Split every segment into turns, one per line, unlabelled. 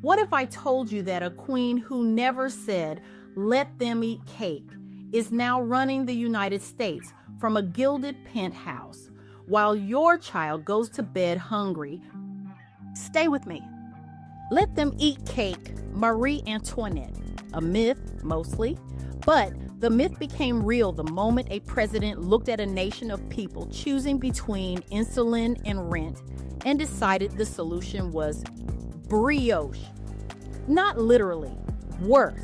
What if I told you that a queen who never said, "Let them eat cake," is now running the United States from a gilded penthouse while your child goes to bed hungry? Stay with me. Let them eat cake, Marie Antoinette. A myth, mostly, but the myth became real the moment a president looked at a nation of people choosing between insulin and rent and decided the solution was brioche. Not literally, worse.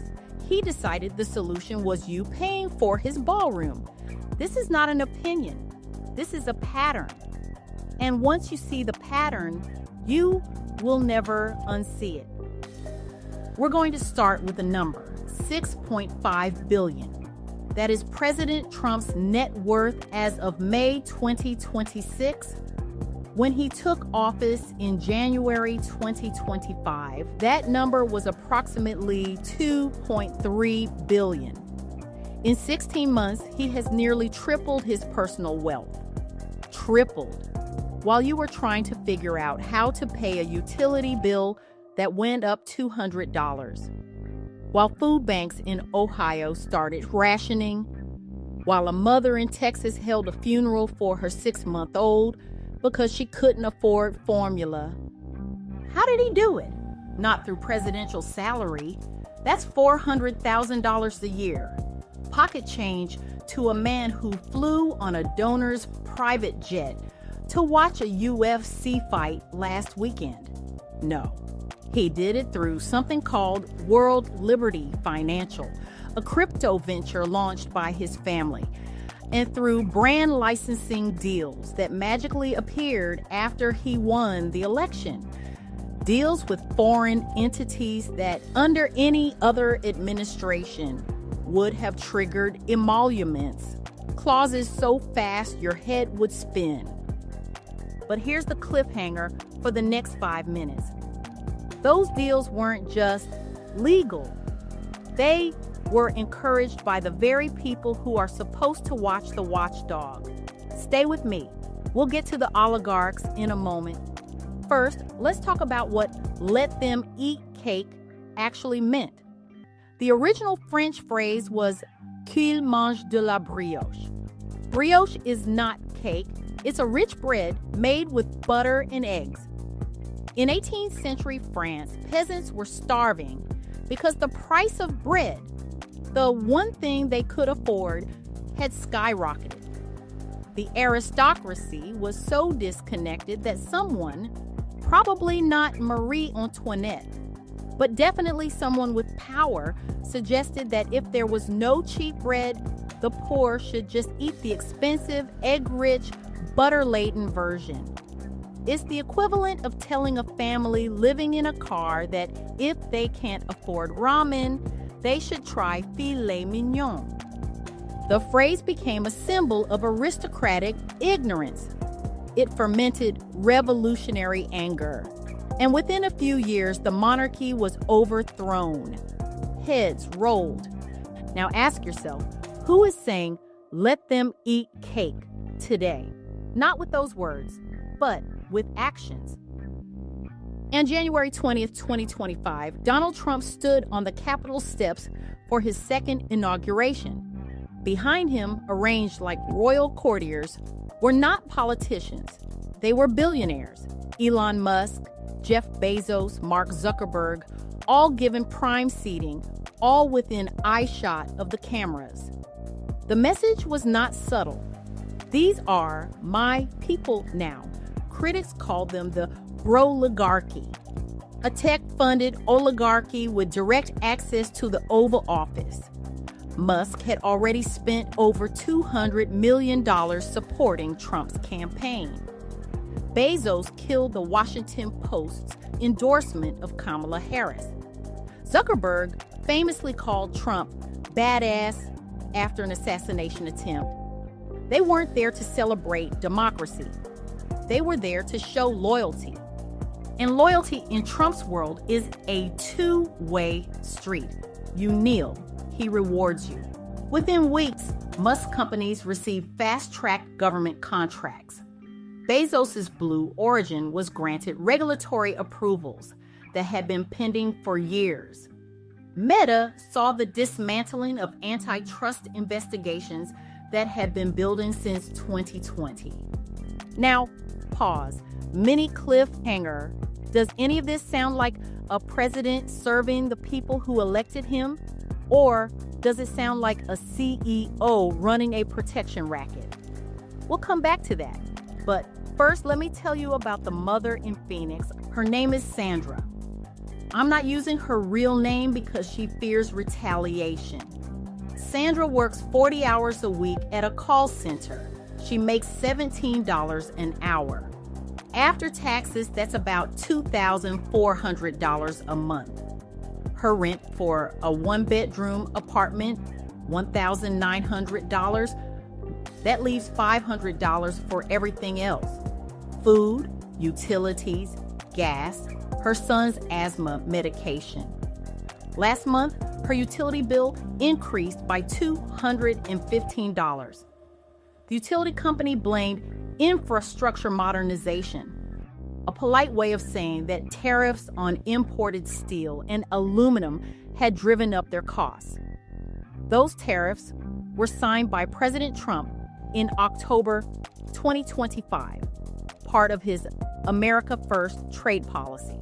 He decided the solution was you paying for his ballroom. This is not an opinion. This is a pattern. And once you see the pattern, you will never unsee it. We're going to start with the number, $6.5 billion. That is President Trump's net worth as of May 2026. When he took office in January 2025, that number was approximately $2.3 billion. In 16 months, he has nearly tripled his personal wealth. Tripled. While you were trying to figure out how to pay a utility bill that went up $200. While food banks in Ohio started rationing. While a mother in Texas held a funeral for her 6-month-old because she couldn't afford formula. How did he do it? Not through presidential salary. That's $400,000 a year. Pocket change to a man who flew on a donor's private jet to watch a UFC fight last weekend. No, he did it through something called World Liberty Financial, a crypto venture launched by his family, and through brand licensing deals that magically appeared after he won the election. Deals with foreign entities that under any other administration would have triggered emoluments, clauses so fast your head would spin. But here's the cliffhanger for the next 5 minutes. Those deals weren't just legal. They were encouraged by the very people who are supposed to watch the watchdog. Stay with me. We'll get to the oligarchs in a moment. First, let's talk about what "let them eat cake" actually meant. The original French phrase was "qu'ils mangent de la brioche." Brioche is not cake. It's a rich bread made with butter and eggs. In 18th century France, peasants were starving because the price of bread, the one thing they could afford, had skyrocketed. The aristocracy was so disconnected that someone, probably not Marie Antoinette, but definitely someone with power, suggested that if there was no cheap bread, the poor should just eat the expensive, egg-rich, butter-laden version. It's the equivalent of telling a family living in a car that if they can't afford ramen, they should try filet mignon. The phrase became a symbol of aristocratic ignorance. It fermented revolutionary anger. And within a few years, the monarchy was overthrown. Heads rolled. Now ask yourself, who is saying, "Let them eat cake" today? Not with those words, but with actions. On January 20th, 2025, Donald Trump stood on the Capitol steps for his second inauguration. Behind him, arranged like royal courtiers, were not politicians. They were billionaires. Elon Musk, Jeff Bezos, Mark Zuckerberg, all given prime seating, all within eyeshot of the cameras. The message was not subtle. These are my people now. Critics called them the Broligarchy, a tech-funded oligarchy with direct access to the Oval Office. Musk had already spent over $200 million supporting Trump's campaign. Bezos killed the Washington Post's endorsement of Kamala Harris. Zuckerberg famously called Trump badass after an assassination attempt. They weren't there to celebrate democracy. They were there to show loyalty. And loyalty in Trump's world is a two-way street. You kneel, he rewards you. Within weeks, Musk companies received fast-track government contracts. Bezos' Blue Origin was granted regulatory approvals. that had been pending for years. Meta saw the dismantling of antitrust investigations that had been building since 2020. Now, pause. Mini cliffhanger. Does any of this sound like a president serving the people who elected him? Or does it sound like a CEO running a protection racket? We'll come back to that. But first, let me tell you about the mother in Phoenix. Her name is Sandra. I'm not using her real name because she fears retaliation. Sandra works 40 hours a week at a call center. She makes $17 an hour. After taxes, that's about $2,400 a month. Her rent for a one-bedroom apartment, $1,900. That leaves $500 for everything else. Food, utilities, gas, her son's asthma medication. Last month, her utility bill increased by $215. The utility company blamed infrastructure modernization, a polite way of saying that tariffs on imported steel and aluminum had driven up their costs. Those tariffs were signed by President Trump in October 2025, part of his America First trade policy.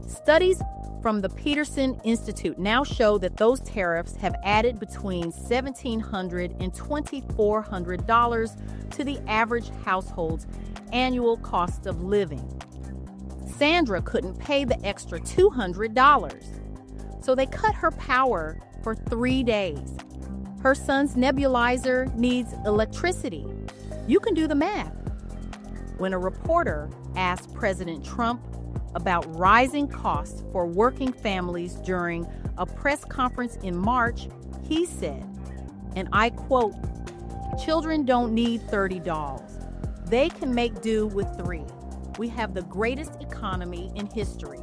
Studies from the Peterson Institute now show that those tariffs have added between $1,700 and $2,400 to the average household's annual cost of living. Sandra couldn't pay the extra $200, so they cut her power for 3 days. Her son's nebulizer needs electricity. You can do the math. When a reporter asked President Trump about rising costs for working families during a press conference in March, he said, and I quote, "Children don't need 30 dolls. They can make do with 3. We have the greatest economy in history.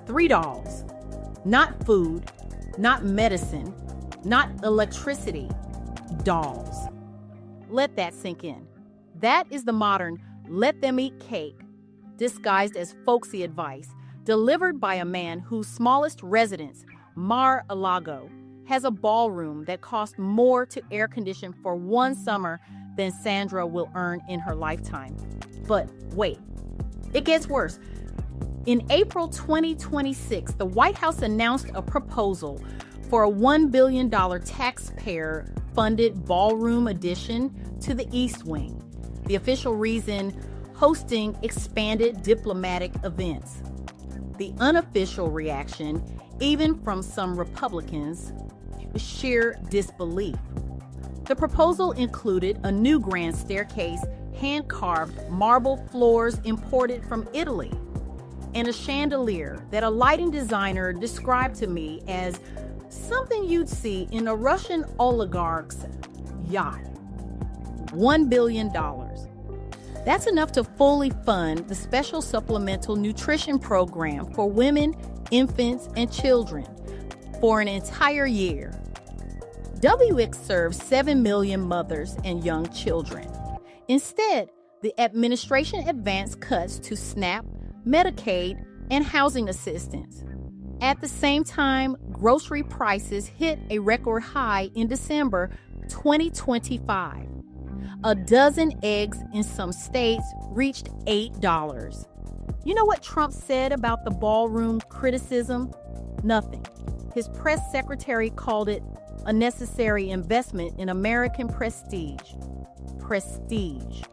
3 dolls. Not food, not medicine, not electricity. Dolls." Let that sink in. That is the modern let them eat cake, disguised as folksy advice, delivered by a man whose smallest residence, Mar-a-Lago, has a ballroom that costs more to air condition for one summer than Sandra will earn in her lifetime. But wait, it gets worse. In April 2026, the White House announced a proposal for a $1 billion taxpayer-funded ballroom addition to the East Wing. The official reason: hosting expanded diplomatic events. The unofficial reaction, even from some Republicans, is sheer disbelief. The proposal included a new grand staircase, hand-carved marble floors imported from Italy, and a chandelier that a lighting designer described to me as something you'd see in a Russian oligarch's yacht. $1 billion. That's enough to fully fund the special supplemental nutrition program for women, infants, and children for an entire year. WX serves 7 million mothers and young children. Instead, the administration advanced cuts to SNAP, Medicaid, and housing assistance. At the same time, grocery prices hit a record high in December 2025. A dozen eggs in some states reached $8. You know what Trump said about the ballroom criticism? Nothing. His press secretary called it a necessary investment in American prestige. Prestige.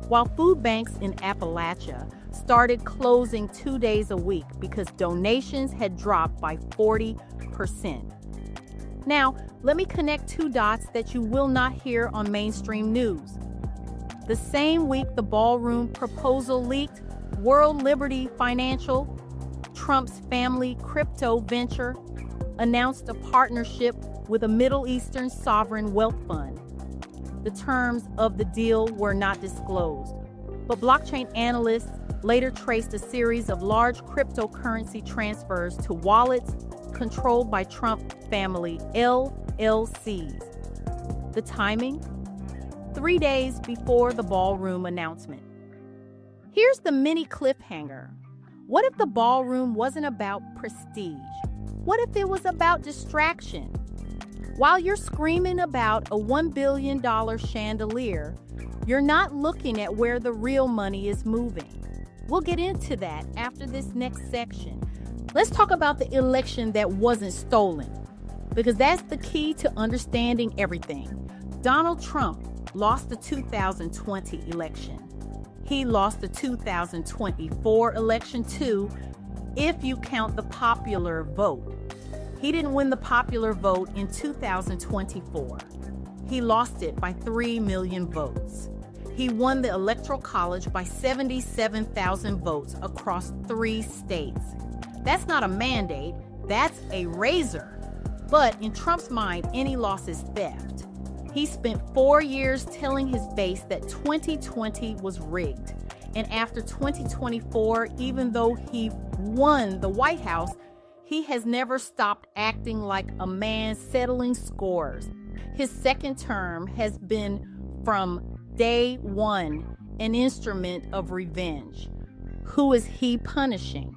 While food banks in Appalachia started closing 2 days a week because donations had dropped by 40%. Now, let me connect 2 dots that you will not hear on mainstream news. The same week the ballroom proposal leaked, World Liberty Financial, Trump's family crypto venture, announced a partnership with a Middle Eastern sovereign wealth fund. The terms of the deal were not disclosed, but blockchain analysts later traced a series of large cryptocurrency transfers to wallets controlled by Trump family LLCs. The timing? 3 days before the ballroom announcement. Here's the mini cliffhanger. What if the ballroom wasn't about prestige? What if it was about distraction? While you're screaming about a $1 billion chandelier, you're not looking at where the real money is moving. We'll get into that after this next section. Let's talk about the election that wasn't stolen, because that's the key to understanding everything. Donald Trump lost the 2020 election. He lost the 2024 election too, if you count the popular vote. He didn't win the popular vote in 2024. He lost it by 3 million votes. He won the Electoral College by 77,000 votes across 3 states. That's not a mandate, that's a razor. But in Trump's mind, any loss is theft. He spent 4 years telling his base that 2020 was rigged. And after 2024, even though he won the White House, he has never stopped acting like a man settling scores. His second term has been, from day one, an instrument of revenge. Who is he punishing?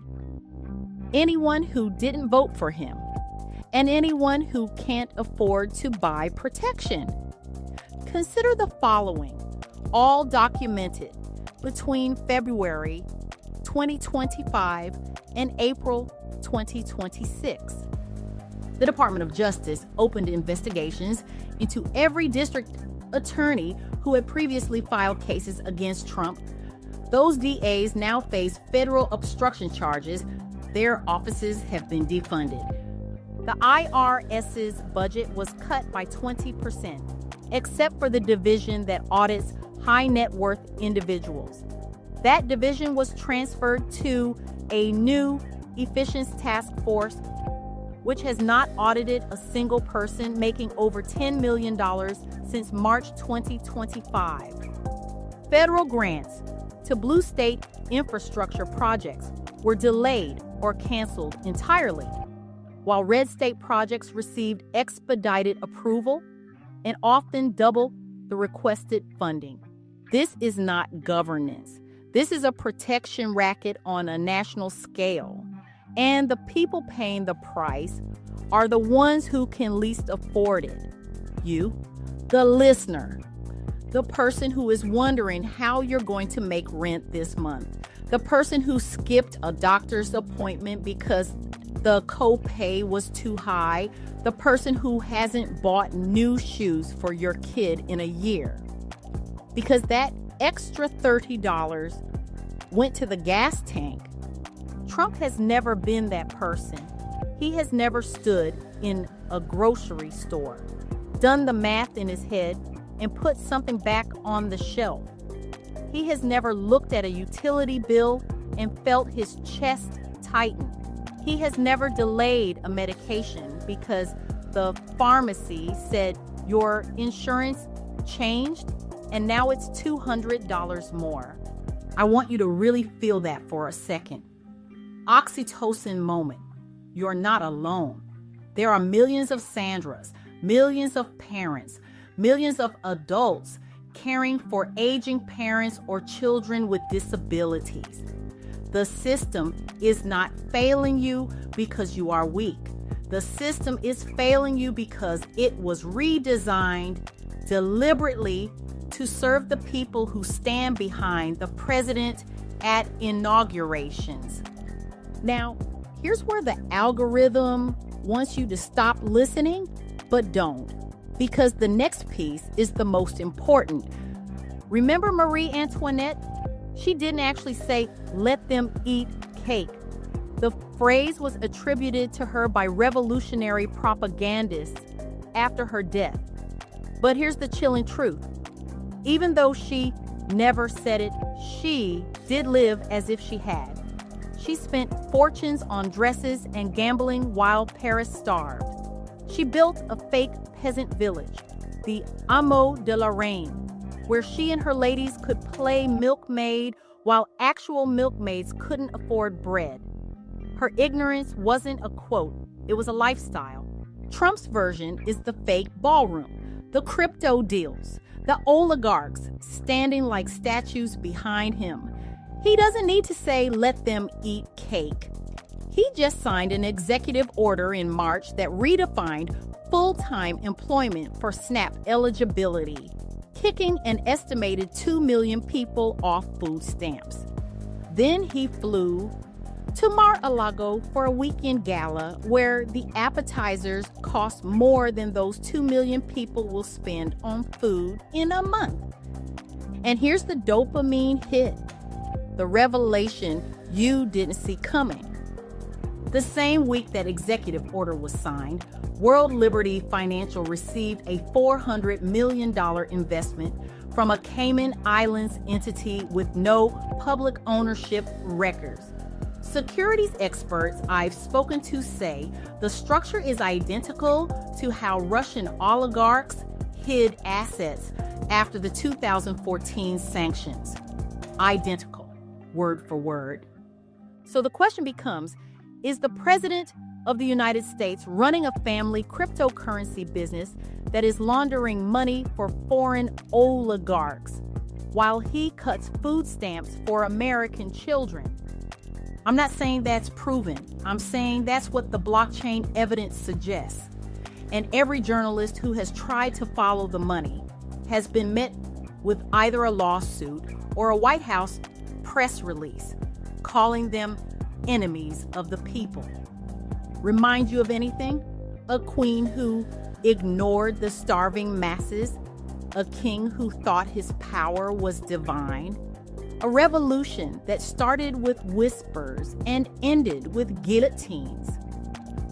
Anyone who didn't vote for him, and anyone who can't afford to buy protection. Consider the following, all documented between February 2025 and April 2026. The Department of Justice opened investigations into every district attorney who had previously filed cases against Trump. Those DAs now face federal obstruction charges. Their offices have been defunded. The IRS's budget was cut by 20%, except for the division that audits high net worth individuals. That division was transferred to a new Efficiency Task Force, which has not audited a single person, making over $10 million since March 2025. Federal grants to blue state infrastructure projects were delayed or canceled entirely, while red state projects received expedited approval and often double the requested funding. This is not governance. This is a protection racket on a national scale. And the people paying the price are the ones who can least afford it. You, the listener, the person who is wondering how you're going to make rent this month, the person who skipped a doctor's appointment because the copay was too high, the person who hasn't bought new shoes for your kid in a year. Because that extra $30 went to the gas tank. Trump has never been that person. He has never stood in a grocery store, done the math in his head, and put something back on the shelf. He has never looked at a utility bill and felt his chest tighten. He has never delayed a medication because the pharmacy said your insurance changed and now it's $200 more. I want you to really feel that for a second. Oxytocin moment. You're not alone. There are millions of Sandras, millions of parents, millions of adults caring for aging parents or children with disabilities. The system is not failing you because you are weak. The system is failing you because it was redesigned deliberately to serve the people who stand behind the president at inaugurations. Now, here's where the algorithm wants you to stop listening, but don't, because the next piece is the most important. Remember Marie Antoinette? She didn't actually say, "Let them eat cake." The phrase was attributed to her by revolutionary propagandists after her death. But here's the chilling truth. Even though she never said it, she did live as if she had. She spent fortunes on dresses and gambling while Paris starved. She built a fake peasant village, the Hameau de la Reine, where she and her ladies could play milkmaid while actual milkmaids couldn't afford bread. Her ignorance wasn't a quote, it was a lifestyle. Trump's version is the fake ballroom, the crypto deals, the oligarchs standing like statues behind him. He doesn't need to say, let them eat cake. He just signed an executive order in March that redefined full-time employment for SNAP eligibility, kicking an estimated 2 million people off food stamps. Then he flew to Mar-a-Lago for a weekend gala where the appetizers cost more than those 2 million people will spend on food in a month. And here's the dopamine hit, the revelation you didn't see coming. The same week that executive order was signed, World Liberty Financial received a $400 million investment from a Cayman Islands entity with no public ownership records. Securities experts I've spoken to say the structure is identical to how Russian oligarchs hid assets after the 2014 sanctions. Identical, word for word. So the question becomes, is the President of the United States running a family cryptocurrency business that is laundering money for foreign oligarchs while he cuts food stamps for American children? I'm not saying that's proven. I'm saying that's what the blockchain evidence suggests. And every journalist who has tried to follow the money has been met with either a lawsuit or a White House press release calling them enemies of the people. Remind you of anything? A queen who ignored the starving masses, a king who thought his power was divine, a revolution that started with whispers and ended with guillotines.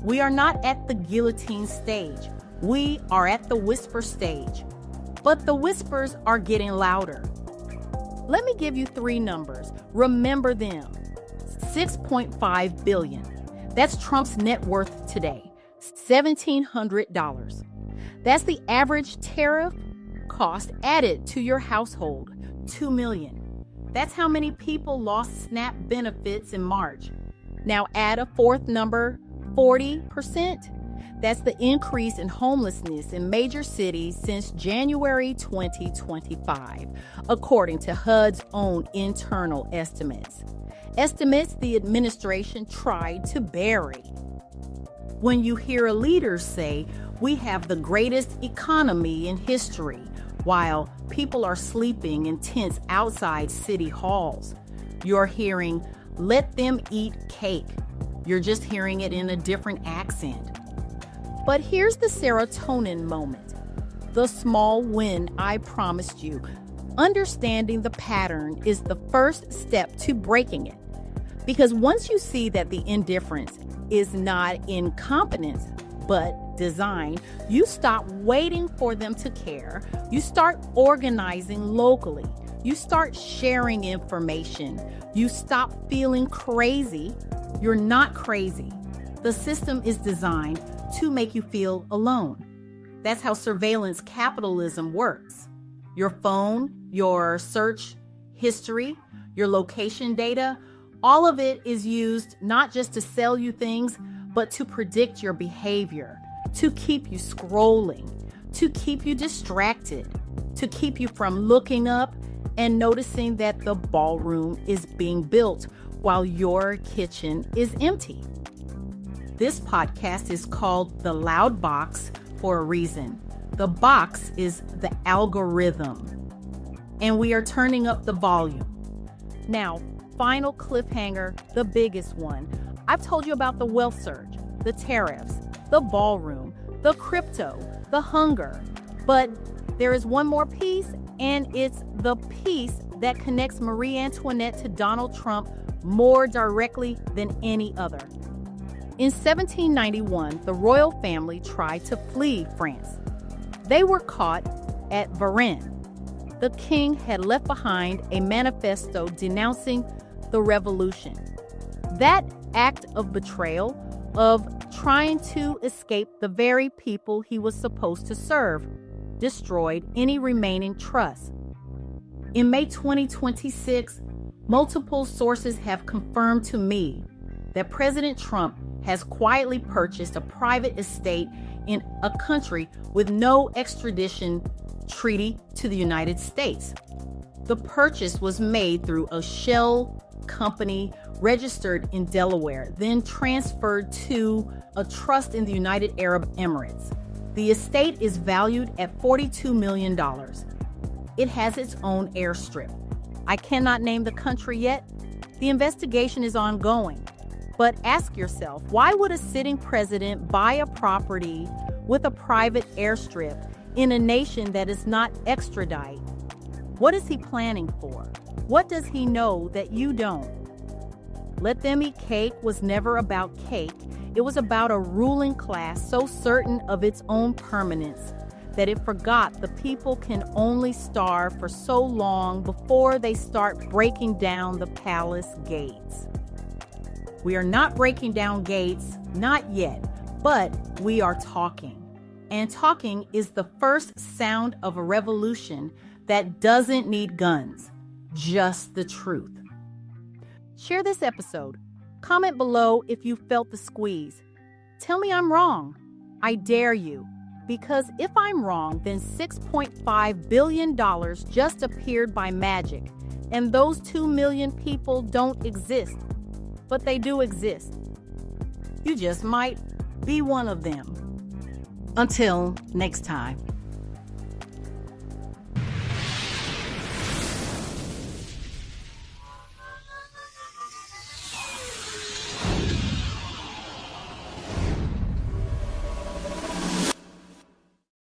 We are not at the guillotine stage. We are at the whisper stage. But the whispers are getting louder. Let me give you 3 numbers. Remember them. 6.5 billion. That's Trump's net worth today. $1,700. That's the average tariff cost added to your household. 2 million. That's how many people lost SNAP benefits in March. Now add a 4th number, 40%. That's the increase in homelessness in major cities since January 2025, according to HUD's own internal estimates. Estimates the administration tried to bury. When you hear a leader say, we have the greatest economy in history, while people are sleeping in tents outside city halls, you're hearing, let them eat cake. You're just hearing it in a different accent. But here's the serotonin moment, the small win I promised you. Understanding the pattern is the first step to breaking it. Because once you see that the indifference is not incompetence, but design, you stop waiting for them to care. You start organizing locally. You start sharing information. You stop feeling crazy. You're not crazy. The system is designed to make you feel alone. That's how surveillance capitalism works. Your phone, your search history, your location data, all of it is used not just to sell you things, but to predict your behavior, to keep you scrolling, to keep you distracted, to keep you from looking up and noticing that the ballroom is being built while your kitchen is empty. This podcast is called The Loud Box for a reason. The box is the algorithm, and we are turning up the volume. Now, final cliffhanger, the biggest one. I've told you about the wealth surge, the tariffs, the ballroom, the crypto, the hunger. But there is one more piece, and it's the piece that connects Marie Antoinette to Donald Trump more directly than any other. In 1791, the royal family tried to flee France. They were caught at Varennes. The king had left behind a manifesto denouncing the revolution. That act of betrayal, of trying to escape the very people he was supposed to serve, destroyed any remaining trust. In May 2026, multiple sources have confirmed to me that President Trump has quietly purchased a private estate in a country with no extradition treaty to the United States. The purchase was made through a shell company registered in Delaware, then transferred to a trust in the United Arab Emirates. The estate is valued at $42 million. It has its own airstrip. I cannot name the country yet. The investigation is ongoing. But ask yourself, why would a sitting president buy a property with a private airstrip in a nation that is not extradite? What is he planning for? What does he know that you don't? Let Them Eat Cake was never about cake. It was about a ruling class so certain of its own permanence that it forgot the people can only starve for so long before they start breaking down the palace gates. We are not breaking down gates, not yet, but we are talking. And talking is the first sound of a revolution that doesn't need guns, just the truth. Share this episode. Comment below if you felt the squeeze. Tell me I'm wrong. I dare you. Because if I'm wrong, then $6.5 billion just appeared by magic, and those 2 million people don't exist. But they do exist. You just might be one of them. Until next time.